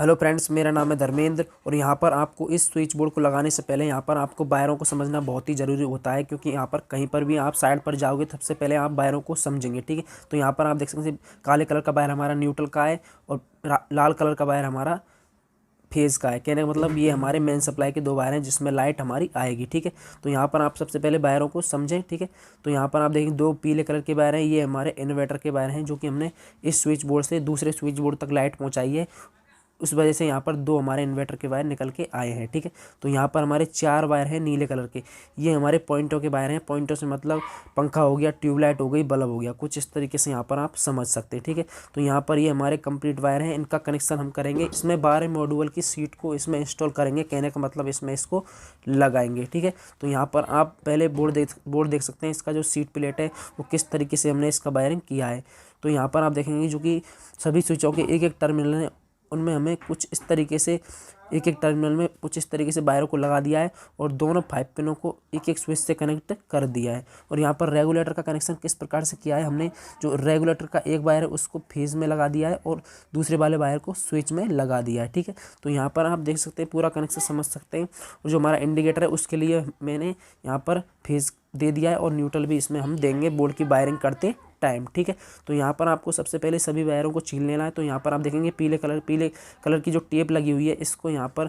Hello friends, मेरा नाम है धर्मेंद्र और यहाँ पर आपको इस स्विच बोर्ड को लगाने से पहले यहाँ पर आपको वायरों को समझना बहुत ही ज़रूरी होता है, क्योंकि यहाँ पर कहीं पर भी आप साइड पर जाओगे सबसे पहले आप वायरों को समझेंगे। ठीक है, तो यहाँ पर आप देख सकते हैं काले कलर का वायर हमारा न्यूट्रल का है और लाल कलर का वायर हमारा फेज़ का है। कहने का मतलब ये हमारे मेन सप्लाई के दो वायर हैं जिसमें लाइट हमारी आएगी। ठीक है, तो यहाँ पर आप सबसे पहले वायरों को समझें। ठीक है, तो यहाँ पर आप देखेंगे दो पीले कलर के वायर हैं, ये हमारे इन्वर्टर के वायर हैं जो कि हमने इस स्विच बोर्ड से दूसरे स्विच बोर्ड तक लाइट पहुँचाई है। उस वजह से यहाँ पर दो हमारे इन्वर्टर के वायर निकल के आए हैं। ठीक है, तो यहाँ पर हमारे चार वायर हैं नीले कलर के, ये हमारे पॉइंटों के वायर हैं। पॉइंटों से मतलब पंखा हो गया, ट्यूबलाइट हो गई, बल्ब हो गया, कुछ इस तरीके से यहाँ पर आप समझ सकते हैं। ठीक है, तो यहाँ पर ये हमारे कंप्लीट वायर हैं, इनका कनेक्शन हम करेंगे। इसमें 12 मॉड्यूल की सीट को इसमें इंस्टॉल करेंगे, कहने का मतलब इसमें इसको लगाएंगे। ठीक है, तो यहाँ पर आप पहले बोर्ड देख सकते हैं, इसका जो सीट प्लेट है वो किस तरीके से हमने इसका वायरिंग किया है। तो यहाँ पर आप देखेंगे जो कि सभी स्विचों के एक एक टर्मिनल हैं, उनमें हमें कुछ इस तरीके से एक एक टर्मिनल में कुछ इस तरीके से वायरों को लगा दिया है और दोनों 5 पिनों को एक एक स्विच से कनेक्ट कर दिया है। और यहाँ पर रेगुलेटर का कनेक्शन किस प्रकार से किया है, हमने जो रेगुलेटर का एक वायर है उसको फेज में लगा दिया है और दूसरे वाले वायर को स्विच में लगा दिया है। ठीक है, तो यहाँ पर आप देख सकते हैं, पूरा कनेक्शन समझ सकते हैं। और जो हमारा इंडिकेटर है उसके लिए मैंने यहाँ पर फेज दे दिया है और न्यूट्रल भी इसमें हम देंगे बोर्ड की वायरिंग करते टाइम। ठीक है, तो यहाँ पर आपको सबसे पहले सभी वायरों को छील लेना है। तो यहाँ पर आप देखेंगे पीले कलर की जो टेप लगी हुई है इसको यहाँ पर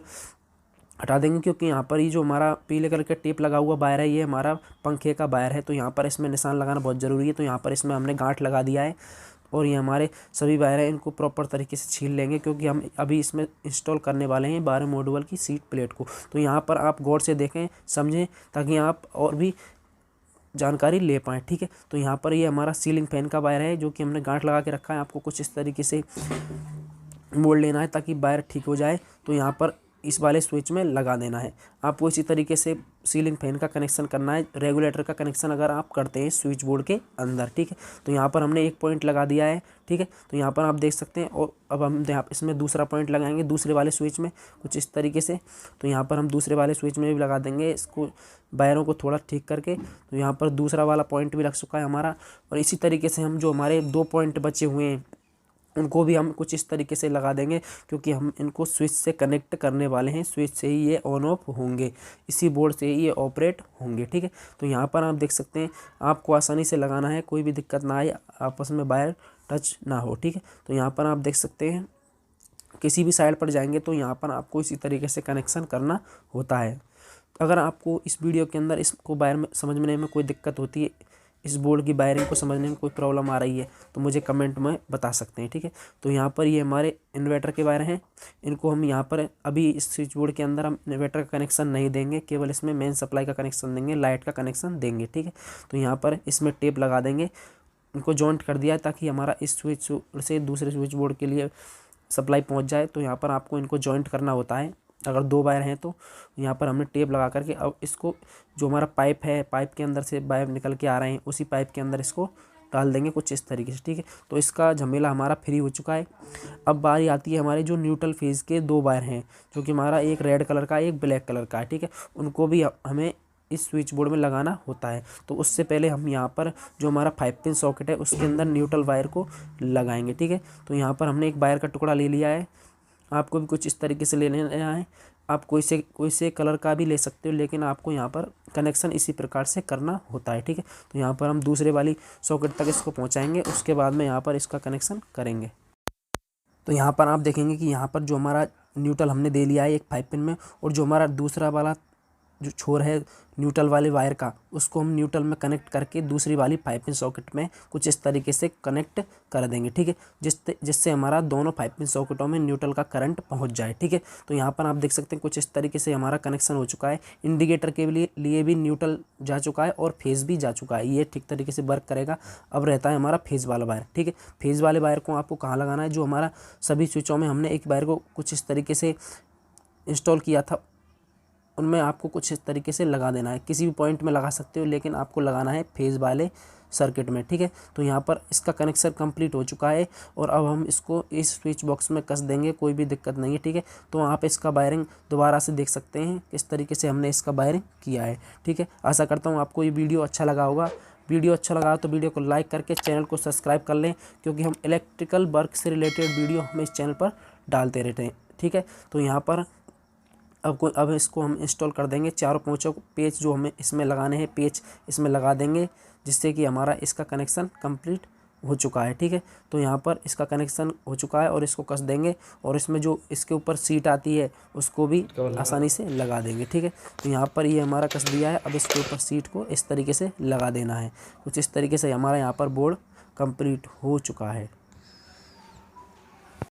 हटा देंगे, क्योंकि यहाँ पर ये जो हमारा पीले कलर का टेप लगा हुआ वायर है ये हमारा पंखे का वायर है। तो यहाँ पर इसमें निशान लगाना बहुत ज़रूरी है। तो यहाँ पर इसमें हमने गांठ लगा दिया है और ये हमारे सभी वायर हैं, इनको प्रॉपर तरीके से छील लेंगे, क्योंकि हम अभी इसमें इंस्टॉल करने वाले हैं 12 मॉड्यूल की सीट प्लेट को। तो यहाँ पर आप गौर से देखें, समझें, ताकि आप और भी जानकारी ले पाएँ। ठीक है, तो यहाँ पर ये हमारा सीलिंग फैन का वायर है जो कि हमने गांठ लगा के रखा है। आपको कुछ इस तरीके से मोड़ लेना है ताकि वायर ठीक हो जाए। तो यहाँ पर इस वाले स्विच में लगा देना है। आपको इसी तरीके से सीलिंग फैन का कनेक्शन करना है, रेगुलेटर का कनेक्शन अगर आप करते हैं स्विच बोर्ड के अंदर। ठीक है, तो यहाँ पर हमने एक पॉइंट लगा दिया है। ठीक है, तो यहाँ पर आप देख सकते हैं और अब हम यहाँ इसमें दूसरा पॉइंट लगाएंगे दूसरे वाले स्विच में कुछ इस तरीके से। तो यहाँ पर हम दूसरे वाले स्विच में भी लगा देंगे इसको, वायरों को थोड़ा ठीक करके। तो यहाँ पर दूसरा वाला पॉइंट भी लग चुका है हमारा। और इसी तरीके से हम जो हमारे 2 पॉइंट बचे हुए हैं उनको भी हम कुछ इस तरीके से लगा देंगे, क्योंकि हम इनको स्विच से कनेक्ट करने वाले हैं। स्विच से ही ये ऑन ऑफ होंगे, इसी बोर्ड से ही ये ऑपरेट होंगे। ठीक है, तो यहाँ पर आप देख सकते हैं, आपको आसानी से लगाना है, कोई भी दिक्कत ना आए, आपस में वायर टच ना हो। ठीक है, तो यहाँ पर आप देख सकते हैं, किसी भी साइड पर जाएंगे तो यहाँ पर आपको इसी तरीके से कनेक्शन करना होता है। अगर आपको इस वीडियो के अंदर इसको वायर में समझने में कोई दिक्कत होती है, इस बोर्ड की वायरिंग को समझने में कोई प्रॉब्लम आ रही है, तो मुझे कमेंट में बता सकते हैं। ठीक है, तो यहाँ पर ये हमारे इन्वर्टर के वायर हैं, इनको हम यहाँ पर अभी इस स्विच बोर्ड के अंदर हम इन्वर्टर का कनेक्शन नहीं देंगे, केवल इसमें मेन सप्लाई का कनेक्शन देंगे, लाइट का कनेक्शन देंगे। ठीक है, तो यहाँ पर इसमें टेप लगा देंगे, इनको जॉइंट कर दिया ताकि हमारा इस स्विच से दूसरे स्विच बोर्ड के लिए सप्लाई पहुँच जाए। तो यहाँ पर आपको इनको जॉइंट करना होता है, अगर 2 वायर हैं तो यहाँ पर हमने टेप लगा करके अब इसको जो हमारा पाइप है, पाइप के अंदर से वायर निकल के आ रहे हैं, उसी पाइप के अंदर इसको डाल देंगे कुछ इस तरीके से। ठीक है, तो इसका झमेला हमारा फ्री हो चुका है। अब बारी आती है हमारे जो न्यूट्रल फेज़ के 2 वायर हैं, जो कि हमारा एक रेड कलर का एक ब्लैक कलर का है। ठीक है, उनको भी हमें इस स्विच बोर्ड में लगाना होता है। तो उससे पहले हम यहाँ पर जो हमारा 5 पिन सॉकेट है उसके अंदर न्यूट्रल वायर को लगाएंगे। ठीक है, तो यहाँ पर हमने एक वायर का टुकड़ा ले लिया है, आपको भी कुछ इस तरीके से ले लेना है। आप कोई से कलर का भी ले सकते हो, लेकिन आपको यहाँ पर कनेक्शन इसी प्रकार से करना होता है। ठीक है, तो यहाँ पर हम दूसरे वाली सॉकेट तक इसको पहुँचाएंगे, उसके बाद में यहाँ पर इसका कनेक्शन करेंगे। तो यहाँ पर आप देखेंगे कि यहाँ पर जो हमारा न्यूट्रल हमने दे लिया है एक 5 पिन में, और जो हमारा दूसरा वाला जो छोर है न्यूट्रल वाले वायर का, उसको हम न्यूट्रल में कनेक्ट करके दूसरी वाली 5 पिन सॉकेट में कुछ इस तरीके से कनेक्ट कर देंगे। ठीक है, जिससे हमारा दोनों 5 पिन सॉकेटों में न्यूट्रल का करंट पहुंच जाए। ठीक है, तो यहाँ पर आप देख सकते हैं कुछ इस तरीके से हमारा कनेक्शन हो चुका है। इंडिकेटर के लिए भी न्यूट्रल जा चुका है और फेज़ भी जा चुका है, ये ठीक तरीके से वर्क करेगा। अब रहता है हमारा फेज़ वाला वायर। ठीक है, फेज़ वाले वायर को आपको कहाँ लगाना है, जो हमारा सभी स्विचों में हमने एक वायर को कुछ इस तरीके से इंस्टॉल किया था, उनमें आपको कुछ इस तरीके से लगा देना है। किसी भी पॉइंट में लगा सकते हो, लेकिन आपको लगाना है फेज़ वाले सर्किट में। ठीक है, तो यहाँ पर इसका कनेक्शन कंप्लीट हो चुका है और अब हम इसको इस स्विच बॉक्स में कस देंगे, कोई भी दिक्कत नहीं है। ठीक है, तो आप इसका वायरिंग दोबारा से देख सकते हैं किस तरीके से हमने इसका वायरिंग किया है। ठीक है, आशा करता हूँ आपको ये वीडियो अच्छा लगा होगा। वीडियो अच्छा लगा तो वीडियो को लाइक करके चैनल को सब्सक्राइब कर लें, क्योंकि हम इलेक्ट्रिकल वर्क से रिलेटेड वीडियो हम इस चैनल पर डालते रहते हैं। ठीक है। तो यहाँ पर अब इसको हम इंस्टॉल कर देंगे। चारों पेच जो हमें इसमें लगाने हैं, पेच इसमें लगा देंगे, जिससे कि हमारा इसका कनेक्शन कंप्लीट हो चुका है, ठीक है। तो यहाँ पर इसका कनेक्शन हो चुका है और इसको कस देंगे और इसमें जो इसके ऊपर सीट आती है उसको भी आसानी से लगा देंगे, ठीक है। तो यहाँ पर ये हमारा कस दिया है। अब इसके ऊपर सीट को इस तरीके से लगा देना है। कुछ इस तरीके से हमारा यहाँ पर बोर्ड कंप्लीट हो चुका है।